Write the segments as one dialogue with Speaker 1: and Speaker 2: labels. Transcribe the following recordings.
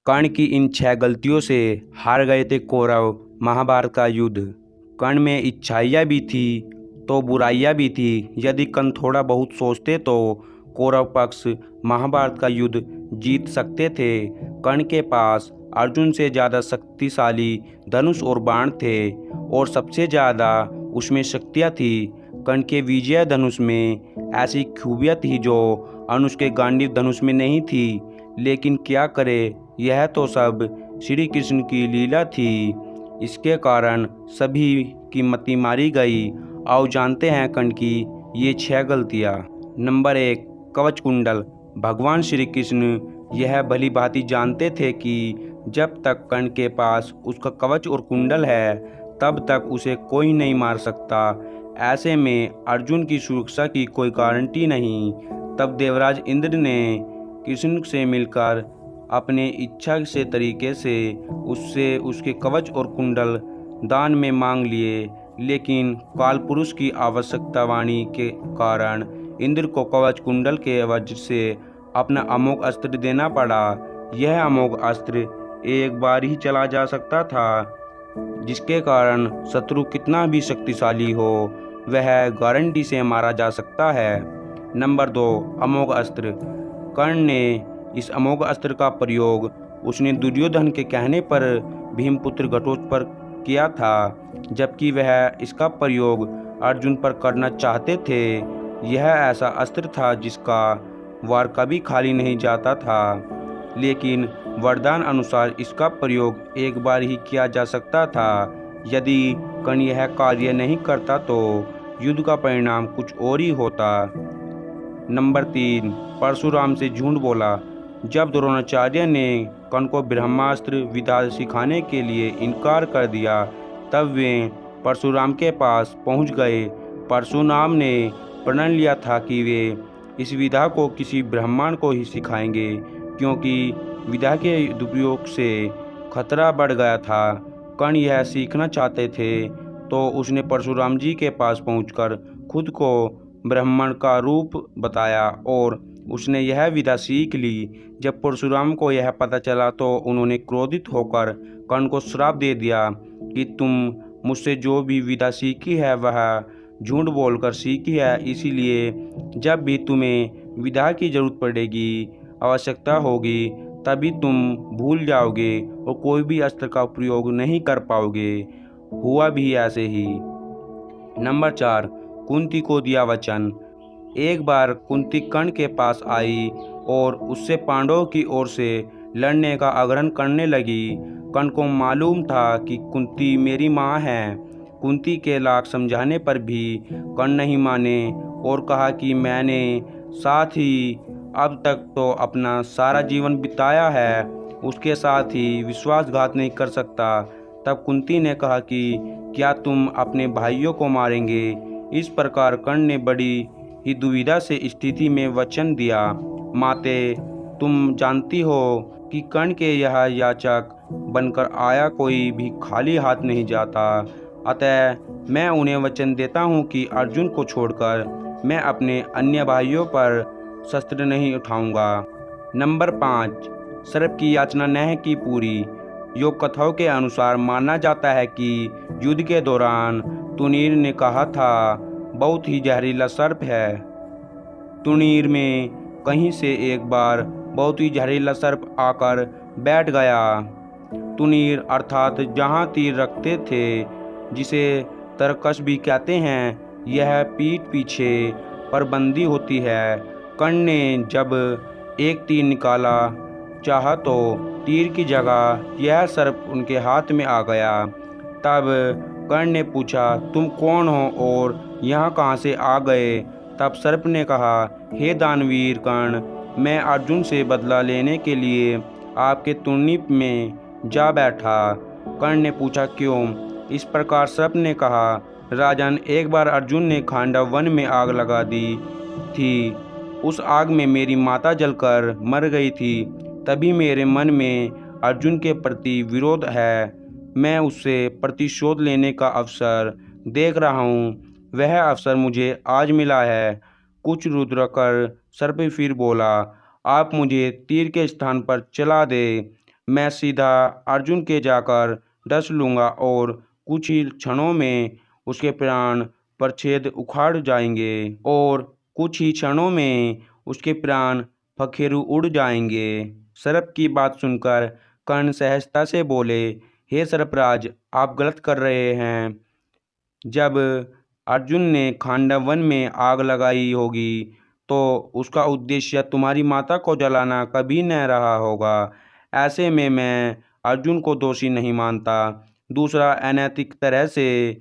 Speaker 1: कर्ण की इन 6 गलतियों से हार गए थे कौरव महाभारत का युद्ध। कर्ण में इच्छाइयाँ भी थी तो बुराइयाँ भी थी। यदि कर्ण थोड़ा बहुत सोचते तो कौरव पक्ष महाभारत का युद्ध जीत सकते थे। कर्ण के पास अर्जुन से ज़्यादा शक्तिशाली धनुष और बाण थे और सबसे ज़्यादा उसमें शक्तियाँ थी। कर्ण के विजय धनुष में ऐसी खूबियाँ थी जो अनुज के गांडीव धनुष में नहीं थी। लेकिन क्या करे, यह तो सब श्री कृष्ण की लीला थी। इसके कारण सभी की मति मारी गई। आओ जानते हैं कर्ण की ये 6 गलतियाँ। नंबर 1, कवच कुंडल। भगवान श्री कृष्ण यह भली भांति जानते थे कि जब तक कर्ण के पास उसका कवच और कुंडल है तब तक उसे कोई नहीं मार सकता। ऐसे में अर्जुन की सुरक्षा की कोई गारंटी नहीं। तब देवराज इंद्र ने कृष्ण से मिलकर अपने इच्छा से तरीके से उससे उसके कवच और कुंडल दान में मांग लिए। लेकिन कालपुरुष की आवश्यकता वाणी के कारण इंद्र को कवच कुंडल के एवज से अपना अमोघ अस्त्र देना पड़ा। यह अमोघ अस्त्र एक बार ही चला जा सकता था, जिसके कारण शत्रु कितना भी शक्तिशाली हो वह गारंटी से मारा जा सकता है। नंबर 2, अमोघ अस्त्र। कर्ण ने इस अमोघ अस्त्र का प्रयोग उसने दुर्योधन के कहने पर भीमपुत्र घटोत्कच पर किया था, जबकि वह इसका प्रयोग अर्जुन पर करना चाहते थे। यह ऐसा अस्त्र था जिसका वार कभी खाली नहीं जाता था, लेकिन वरदान अनुसार इसका प्रयोग एक बार ही किया जा सकता था। यदि कर्ण यह कार्य नहीं करता तो युद्ध का परिणाम कुछ और ही होता। नंबर 3, परशुराम से झूठ बोला। जब द्रोणाचार्य ने कर्ण को ब्रह्मास्त्र विद्या सिखाने के लिए इनकार कर दिया तब वे परशुराम के पास पहुंच गए। परशुराम ने प्रण लिया था कि वे इस विद्या को किसी ब्राह्मण को ही सिखाएंगे, क्योंकि विद्या के दुरुपयोग से खतरा बढ़ गया था। कर्ण यह सीखना चाहते थे तो उसने परशुराम जी के पास पहुंचकर खुद को ब्राह्मण का रूप बताया और उसने यह विद्या सीख ली। जब परशुराम को यह पता चला तो उन्होंने क्रोधित होकर कर्ण को श्राप दे दिया कि तुम मुझसे जो भी विद्या सीखी है वह झूठ बोलकर सीखी है, इसीलिए जब भी तुम्हें विद्या की जरूरत पड़ेगी, आवश्यकता होगी, तभी तुम भूल जाओगे और कोई भी अस्त्र का प्रयोग नहीं कर पाओगे। हुआ भी ऐसे ही। नंबर 4, कुंती को दिया वचन। एक बार कुंती कर्ण के पास आई और उससे पांडवों की ओर से लड़ने का आग्रह करने लगी। कर्ण को मालूम था कि कुंती मेरी माँ है। कुंती के लाख समझाने पर भी कर्ण नहीं माने और कहा कि मैंने साथ ही अब तक तो अपना सारा जीवन बिताया है, उसके साथ ही विश्वासघात नहीं कर सकता। तब कुंती ने कहा कि क्या तुम अपने भाइयों को मारेंगे। इस प्रकार कर्ण ने बड़ी ही दुविधा से स्थिति में वचन दिया। माते, तुम जानती हो कि कर्ण के यह याचक बनकर आया कोई भी खाली हाथ नहीं जाता, अतः मैं उन्हें वचन देता हूँ कि अर्जुन को छोड़कर मैं अपने अन्य भाइयों पर शस्त्र नहीं उठाऊंगा। नंबर 5, सर्प की याचना न की पूरी। योग कथाओं के अनुसार माना जाता है कि युद्ध के दौरान तुनीर ने कहा था बहुत ही जहरीला सर्प है। तुनीर में कहीं से एक बार बहुत ही जहरीला सर्प आकर बैठ गया। तुनीर अर्थात जहाँ तीर रखते थे, जिसे तरकश भी कहते हैं, यह पीठ पीछे पर बंदी होती है। कर्ण ने जब एक तीर निकाला चाहा तो तीर की जगह यह सर्प उनके हाथ में आ गया। तब कर्ण ने पूछा, तुम कौन हो और यहाँ कहाँ से आ गए। तब सर्प ने कहा, हे दानवीर कर्ण, मैं अर्जुन से बदला लेने के लिए आपके तुर्निप में जा बैठा। कर्ण ने पूछा, क्यों। इस प्रकार सर्प ने कहा, राजन, एक बार अर्जुन ने खांडव वन में आग लगा दी थी। उस आग में मेरी माता जलकर मर गई थी। तभी मेरे मन में अर्जुन के प्रति विरोध है। मैं उससे प्रतिशोध लेने का अवसर देख रहा हूँ। वह अवसर मुझे आज मिला है। कुछ रुद्र कर सर्प फिर बोला, आप मुझे तीर के स्थान पर चला दे। मैं सीधा अर्जुन के जाकर डस लूँगा और कुछ ही क्षणों में उसके प्राण प्रच्छेद उखाड़ जाएंगे और कुछ ही क्षणों में उसके प्राण पखेरु उड़ जाएंगे। सर्प की बात सुनकर कर्ण सहजता से बोले, हे सर्पराज, आप गलत कर रहे हैं। जब अर्जुन ने खांडव वन में आग लगाई होगी तो उसका उद्देश्य तुम्हारी माता को जलाना कभी न रहा होगा। ऐसे में मैं अर्जुन को दोषी नहीं मानता। दूसरा, अनैतिक तरह से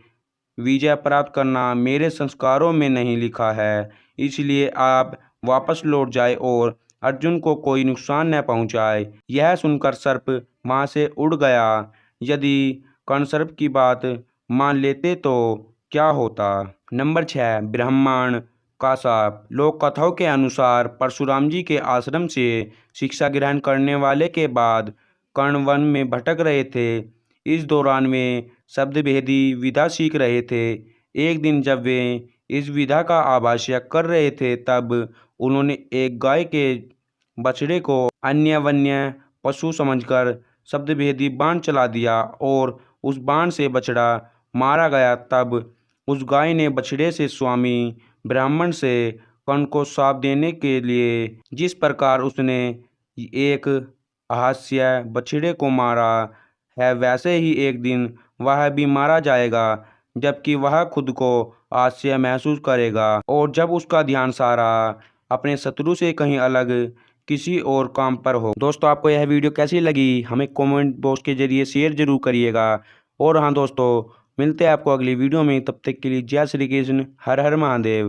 Speaker 1: विजय प्राप्त करना मेरे संस्कारों में नहीं लिखा है, इसलिए आप वापस लौट जाए और अर्जुन को कोई नुकसान न पहुंचाए। यह सुनकर सर्प वहाँ से उड़ गया। यदि कर्ण सर्प की बात मान लेते तो क्या होता। नंबर 6, ब्राह्मण का शाप। लोक कथाओं के अनुसार परशुराम जी के आश्रम से शिक्षा ग्रहण करने वाले के बाद कर्ण वन में भटक रहे थे। इस दौरान वे शब्द भेदी विधा सीख रहे थे। एक दिन जब वे इस विधा का आभाष्य कर रहे थे तब उन्होंने एक गाय के बछड़े को अन्य वन्य पशु समझकर शब्द भेदी बाण चला दिया और उस बाण से बछड़ा मारा गया। तब उस गाय ने बछड़े से स्वामी ब्राह्मण से कर्ण को शाप देने के लिए जिस प्रकार उसने एक हास्य बछड़े को मारा है, वैसे ही एक दिन वह भी मारा जाएगा, जबकि वह खुद को हास्य महसूस करेगा और जब उसका ध्यान सारा अपने शत्रु से कहीं अलग किसी और काम पर हो। दोस्तों, आपको यह वीडियो कैसी लगी हमें कमेंट बॉक्स के जरिए शेयर जरूर करिएगा। और हाँ दोस्तों, मिलते हैं आपको अगली वीडियो में। तब तक के लिए जय श्री कृष्ण, हर हर महादेव।